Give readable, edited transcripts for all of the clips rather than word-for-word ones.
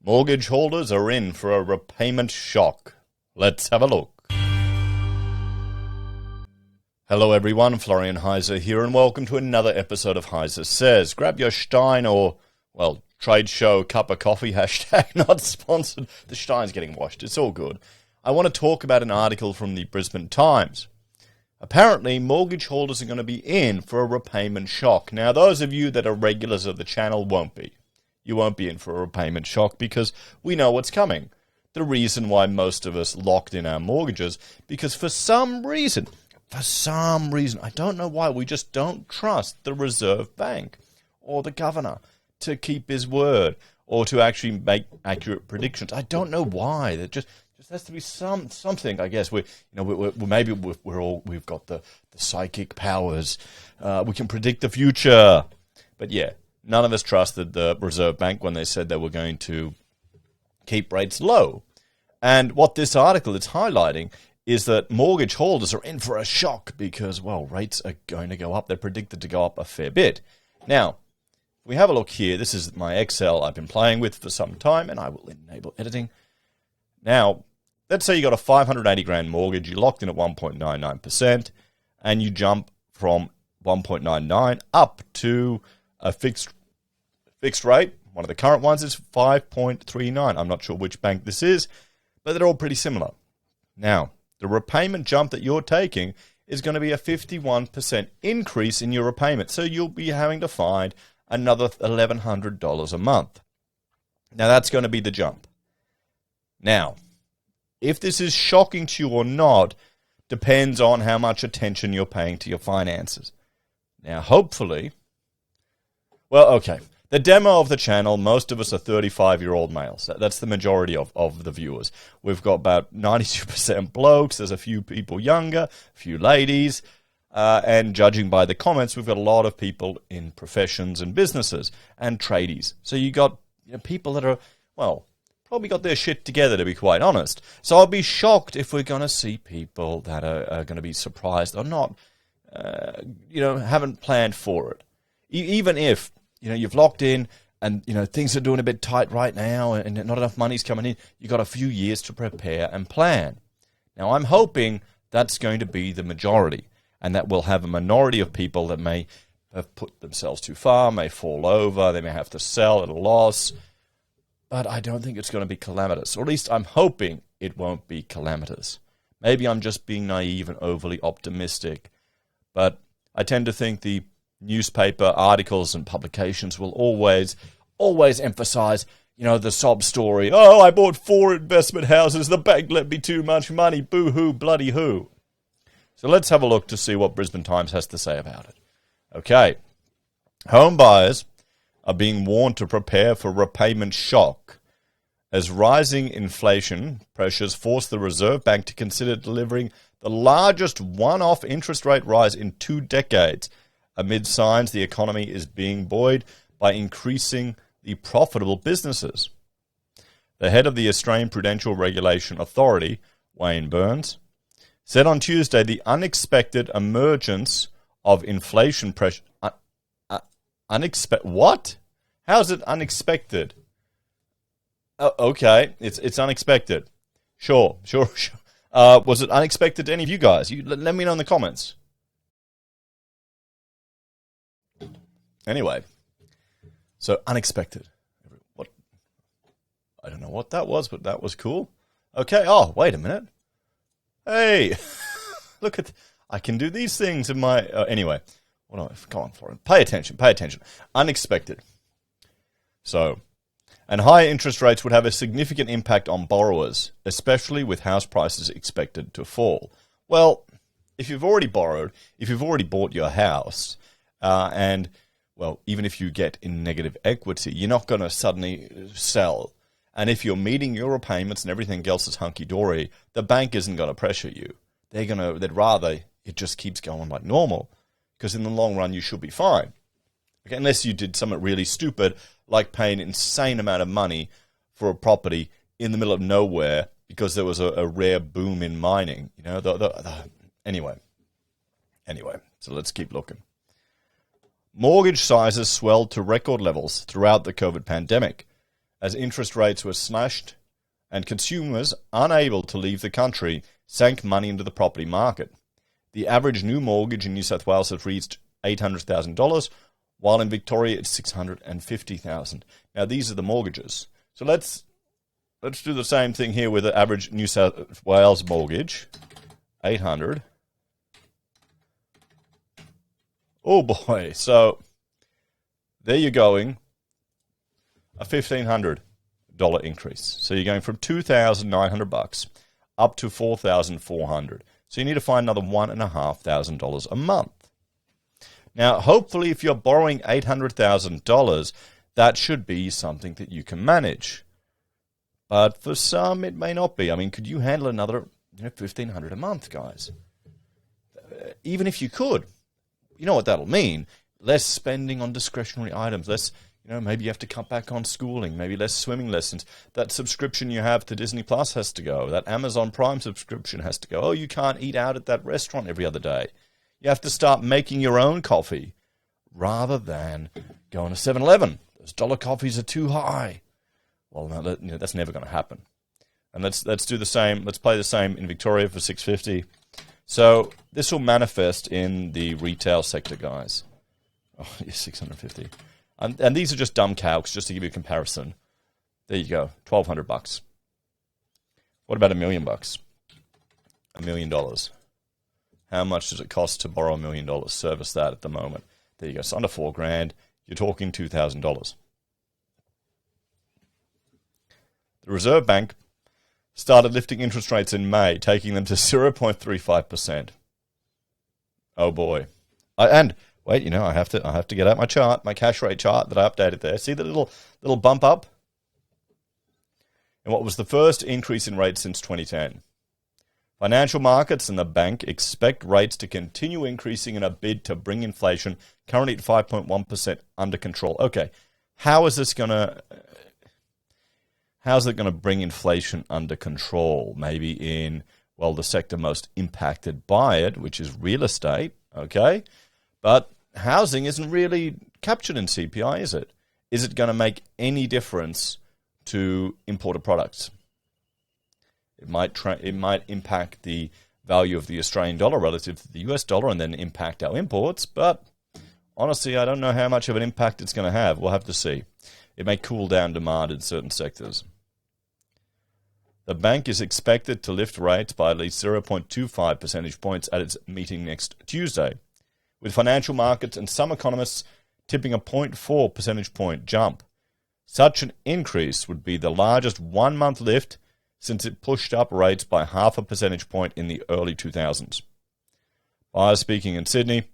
Mortgage holders are in for a repayment shock. Let's have a look. Hello everyone, Florian.Heise here, and welcome to another episode of HeiseSays. Grab your Stein or, well, trade show cup of coffee, hashtag not sponsored. The Stein's getting washed, it's all good. I want to talk about an article from the Brisbane Times. Apparently, mortgage holders are going to be in for a repayment shock. Now, those of you that are regulars of the channel won't be. You won't be in for a repayment shock because we know what's coming. The reason why most of us locked in our mortgages, because for some reason, I don't know why, we just don't trust the Reserve Bank or the governor to keep his word or to actually make accurate predictions. I don't know why. There just has to be something. I guess we've got the psychic powers. We can predict the future. But yeah, none of us trusted the Reserve Bank when they said they were going to keep rates low. And what this article is highlighting is that mortgage holders are in for a shock because, well, rates are going to go up. They're predicted to go up a fair bit. Now, if we have a look here, this is my Excel I've been playing with for some time, and I will enable editing. Now, let's say you got a 580 grand mortgage, you locked in at 1.99%, and you jump from 1.99 up to a fixed rate. One of the current ones is 5.39. I'm not sure which bank this is, but they're all pretty similar. Now, the repayment jump that you're taking is going to be a 51% increase in your repayment. So you'll be having to find another $1,100 a month. Now, that's going to be the jump. Now, if this is shocking to you or not depends on how much attention you're paying to your finances. Now, hopefully, well, okay. The demo of the channel, most of us are 35-year-old males. That's the majority of the viewers. We've got about 92% blokes. There's a few people younger, a few ladies. And judging by the comments, we've got a lot of people in professions and businesses and tradies. So you got people that are, well, probably got their shit together, to be quite honest. So I'll be shocked if we're going to see people that are going to be surprised or not, haven't planned for it. Even if you've locked in and, things are doing a bit tight right now and not enough money's coming in. You've got a few years to prepare and plan. Now, I'm hoping that's going to be the majority and that we'll have a minority of people that may have put themselves too far, may fall over, they may have to sell at a loss. But I don't think it's going to be calamitous, or at least I'm hoping it won't be calamitous. Maybe I'm just being naive and overly optimistic, but I tend to think the newspaper articles and publications will always emphasize, the sob story. Oh, I bought 4 investment houses. The bank lent me too much money. Boo-hoo, bloody hoo. So let's have a look to see what Brisbane Times has to say about it. Okay. Home buyers are being warned to prepare for repayment shock as rising inflation pressures force the Reserve Bank to consider delivering the largest one-off interest rate rise in 2 decades. Amid signs the economy is being buoyed by increasingly profitable businesses. The head of the Australian Prudential Regulation Authority, Wayne Burns, said on Tuesday the unexpected emergence of inflation pressure... What? How is it unexpected? Okay, it's unexpected. Sure. Was it unexpected to any of you guys? Let me know in the comments. Anyway, so unexpected. What? I don't know what that was, but that was cool. Okay. Oh, wait a minute. Hey, look at. I can do these things in my. Anyway, come on, Florian. Pay attention. Unexpected. So, and higher interest rates would have a significant impact on borrowers, especially with house prices expected to fall. Well, if you've already borrowed, if you've already bought your house, and well, even if you get in negative equity, you're not going to suddenly sell. And if you're meeting your repayments and everything else is hunky-dory, the bank isn't going to pressure you. They'd rather it just keeps going like normal, because in the long run, you should be fine. Okay, unless you did something really stupid, like paying an insane amount of money for a property in the middle of nowhere because there was a rare boom in mining. Anyway, so let's keep looking. Mortgage sizes swelled to record levels throughout the COVID pandemic, as interest rates were slashed and consumers unable to leave the country sank money into the property market. The average new mortgage in New South Wales has reached $800,000, while in Victoria it's $650,000. Now these are the mortgages. So let's do the same thing here with the average New South Wales mortgage. 800. Oh boy. So there you're going. A $1,500 increase. So you're going from $2,900 up to $4,400. So you need to find another $1,500 a month. Now, hopefully, if you're borrowing $800,000, that should be something that you can manage. But for some, it may not be. I mean, could you handle another $1,500 a month, guys? Even if you could, you know what that'll mean? Less spending on discretionary items, less. Maybe you have to cut back on schooling, maybe less swimming lessons. That subscription you have to Disney Plus has to go. That Amazon Prime subscription has to go. Oh, you can't eat out at that restaurant every other day. You have to start making your own coffee rather than going to 7-Eleven. Those dollar coffees are too high. Well, no, that's never going to happen. And let's do the same. Let's play the same in Victoria for $650. So this will manifest in the retail sector, guys. Oh, yeah, $650. And these are just dumb calcs, just to give you a comparison. There you go, $1,200. What about $1 million? $1 million. How much does it cost to borrow $1 million? Service that at the moment. There you go. So under $4,000, you're talking $2,000. The Reserve Bank started lifting interest rates in May, taking them to 0.35%. Oh boy! Wait, I have to get out my chart, my cash rate chart that I updated there. See the little bump up? And what was the first increase in rates since 2010? Financial markets and the bank expect rates to continue increasing in a bid to bring inflation, currently at 5.1%, under control. Okay, how's it going to bring inflation under control? Maybe in, the sector most impacted by it, which is real estate, okay? But housing isn't really captured in CPI, is it? Is it going to make any difference to imported products? It might impact the value of the Australian dollar relative to the US dollar and then impact our imports, but honestly, I don't know how much of an impact it's going to have. We'll have to see. It may cool down demand in certain sectors. The bank is expected to lift rates by at least 0.25 percentage points at its meeting next Tuesday, with financial markets and some economists tipping a 0.4 percentage point jump. Such an increase would be the largest one-month lift since it pushed up rates by 0.5 percentage point in the early 2000s. Buyers speaking in Sydney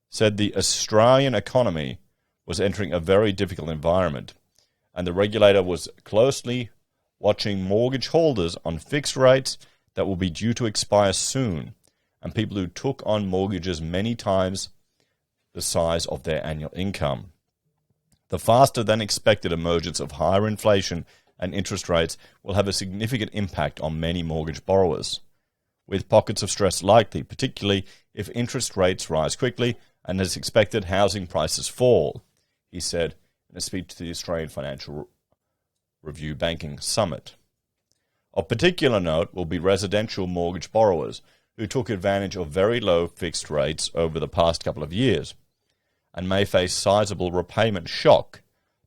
said the Australian economy was entering a very difficult environment, and the regulator was closely watching mortgage holders on fixed rates that will be due to expire soon, and people who took on mortgages many times the size of their annual income. The faster than expected emergence of higher inflation and interest rates will have a significant impact on many mortgage borrowers, with pockets of stress likely, particularly if interest rates rise quickly and, as expected, housing prices fall, he said in a speech to the Australian Financial Review Banking Summit. Of particular note will be residential mortgage borrowers who took advantage of very low fixed rates over the past couple of years and may face sizable repayment shock,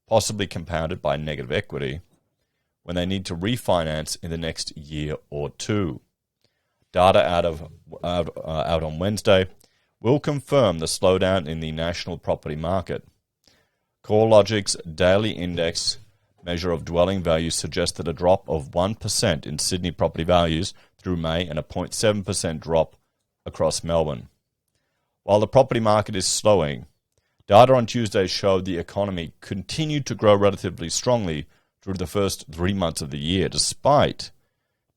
possibly compounded by negative equity, when they need to refinance in the next year or two. Data out on Wednesday will confirm the slowdown in the national property market. CoreLogic's daily index measure of dwelling values suggested a drop of 1% in Sydney property values through May and a 0.7% drop across Melbourne. While the property market is slowing, data on Tuesday showed the economy continued to grow relatively strongly through the first 3 months of the year, despite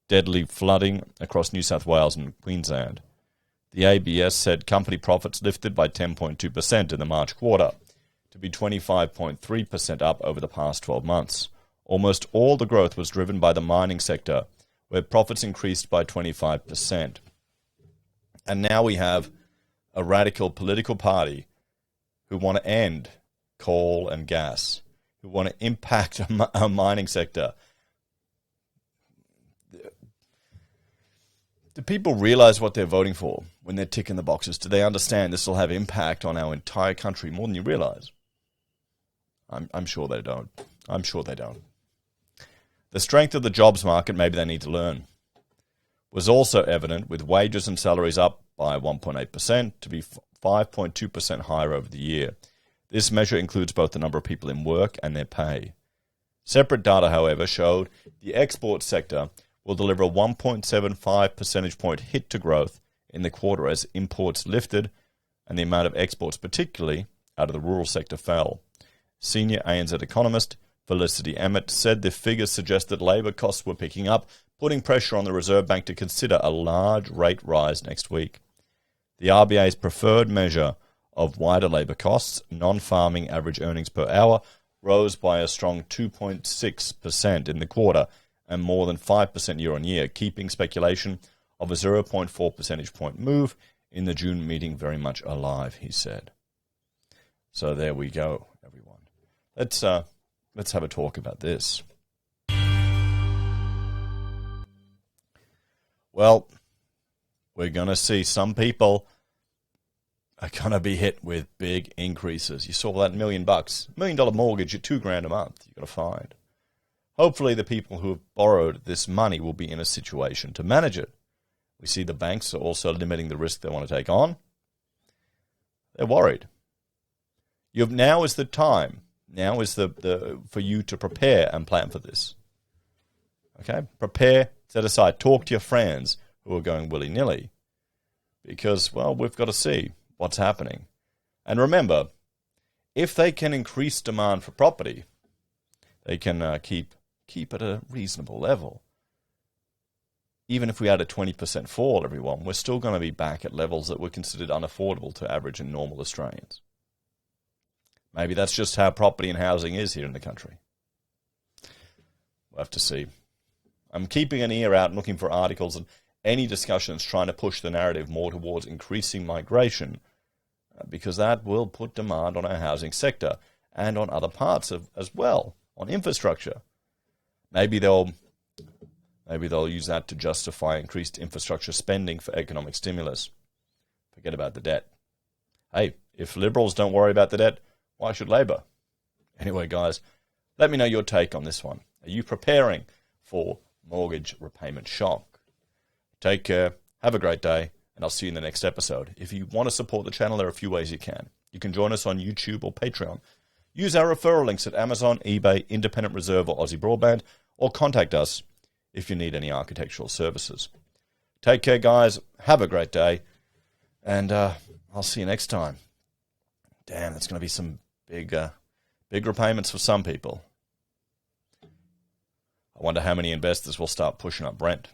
deadly flooding across New South Wales and Queensland. The ABS said company profits lifted by 10.2% in the March quarter, to be 25.3% up over the past 12 months. Almost all the growth was driven by the mining sector, where profits increased by 25%. And now we have a radical political party who want to end coal and gas. who want to impact our mining sector. Do people realize what they're voting for when they're ticking the boxes? Do they understand this will have impact on our entire country more than you realize? I'm sure they don't. I'm sure they don't. The strength of the jobs market, maybe they need to learn, was also evident with wages and salaries up by 1.8% to be 5.2% higher over the year. This measure includes both the number of people in work and their pay. Separate data, however, showed the export sector will deliver a 1.75 percentage point hit to growth in the quarter as imports lifted and the amount of exports, particularly out of the rural sector, fell. Senior ANZ economist Felicity Emmett said the figures suggest that labour costs were picking up, putting pressure on the Reserve Bank to consider a large rate rise next week. The RBA's preferred measure of wider labour costs, non-farming average earnings per hour, rose by a strong 2.6% in the quarter and more than 5% year-on-year, keeping speculation of a 0.4 percentage point move in the June meeting very much alive, he said. So there we go, everyone. Let's have a talk about this. Well, we're going to see some people are going to be hit with big increases. You saw that $1 million, $1 million mortgage at $2,000 a month you've got to find. Hopefully the people who have borrowed this money will be in a situation to manage it. We see the banks are also limiting the risk they want to take on. They're worried. Now is the time. Now is the for you to prepare and plan for this. Okay? Prepare, set aside, talk to your friends who are going willy-nilly. Because, well, we've got to see what's happening. And remember, if they can increase demand for property, they can keep at a reasonable level. Even if we had a 20% fall, everyone, we're still going to be back at levels that were considered unaffordable to average and normal Australians. Maybe that's just how property and housing is here in the country. We'll have to see. I'm keeping an ear out and looking for articles and any discussions trying to push the narrative more towards increasing migration, because that will put demand on our housing sector and on other parts as well, on infrastructure. Maybe they'll use that to justify increased infrastructure spending for economic stimulus. Forget about the debt. Hey, if Liberals don't worry about the debt, why should Labor? Anyway, guys, let me know your take on this one. Are you preparing for mortgage repayment shock? Take care, have a great day, and I'll see you in the next episode. If you want to support the channel, there are a few ways you can. You can join us on YouTube or Patreon. Use our referral links at Amazon, eBay, Independent Reserve, or AussieBroadband, or contact us if you need any architectural services. Take care, guys. Have a great day, and I'll see you next time. Damn, that's going to be some big repayments for some people. I wonder how many investors will start pushing up Brent.